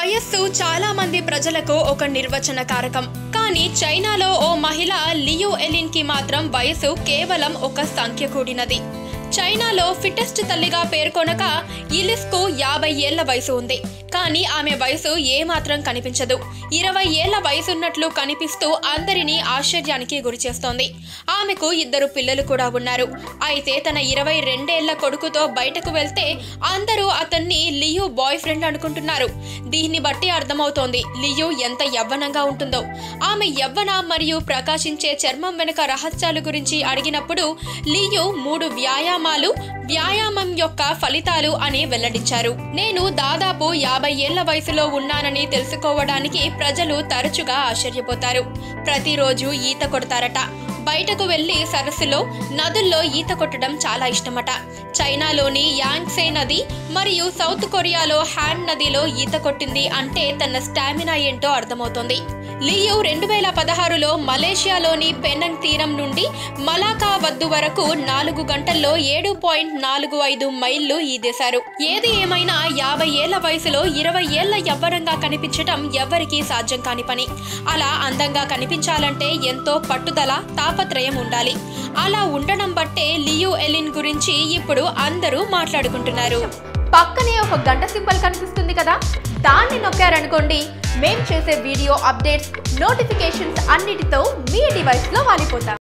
వయస్సు చాలా మంది ప్రజలకు ఒక నిర్వచన కారకం. కానీ చైనాలో ఓ మహిళ లియు ఎలిన్ కి మాత్రం వయసు కేవలం ఒక సంఖ్య కూడినది. చైనాలో ఫిటెస్ట్ తల్లిగా పేర్కొనక ఇలిస్ కు 50 ఏళ్ల వయసు ఉంది. కానీ ఆమె వయసు ఏమాత్రం కనిపించదు. 20 ఏళ్ల వయసున్నట్లు కనిపిస్తూ అందరినీ ఆశ్చర్యానికి గురిచేస్తోంది. ఆమెకు 2 పిల్లలు కూడా ఉన్నారు. అయితే తన 22 ఏళ్ల కొడుకుతో బయటకు వెళ్తే అందరూ అతన్ని లియు బాయ్ ఫ్రెండ్ అనుకుంటున్నారు. దీన్ని బట్టి అర్థమవుతోంది లియు ఎంత యవ్వనంగా ఉంటుందో. ఆమె యవ్వన మరియు ప్రకాశించే చర్మం వెనుక రహస్యాలు గురించి అడిగినప్పుడు లియు 3 వ్యాయామం యొక్క ఫలితాలు అని వెల్లడించారు. నేను దాదాపు 50 ఏళ్ల వయసులో ఉన్నానని తెలుసుకోవడానికి ప్రజలు తరచుగా ఆశ్చర్యపోతారు. ప్రతిరోజు ఈత కొడతారట. బయటకు వెళ్లి సరస్సులో, నదుల్లో ఈత కొట్టడం చాలా ఇష్టమట. చైనాలోని యాంగ్సే నది మరియు సౌత్ కొరియాలో హ్యాన్ నదిలో ఈత కొట్టింది అంటే తన స్టామినా ఏంటో అర్థమవుతోంది. లియు 2016లో మలేషియాలోని పెనంగ్ తీరం నుండి మలాకా వద్దు వరకు 4 గంటల్లో 7.45 మైళ్లు ఈదేశారు. ఏది ఏమైనా 50 ఏళ్ల వయసులో 20 ఏళ్ల యవ్వనంగా కనిపించడం ఎవ్వరికీ సాధ్యం కాని పని. అలా అందంగా కనిపించాలంటే ఎంతో పట్టుదల, తాపత్రయం ఉండాలి. అలా ఉండడం బట్టే లియు ఎలిన్ గురించి ఇప్పుడు అందరూ మాట్లాడుకుంటున్నారు. పక్కనే ఒక గంట సింబల్ కనిపిస్తుంది కదా, దాన్ని నొక్కారనుకోండి మేం చేసే వీడియో అప్డేట్స్, నోటిఫికేషన్స్ అన్నిటితో మీ డివైస్లో వాలిపోతాం.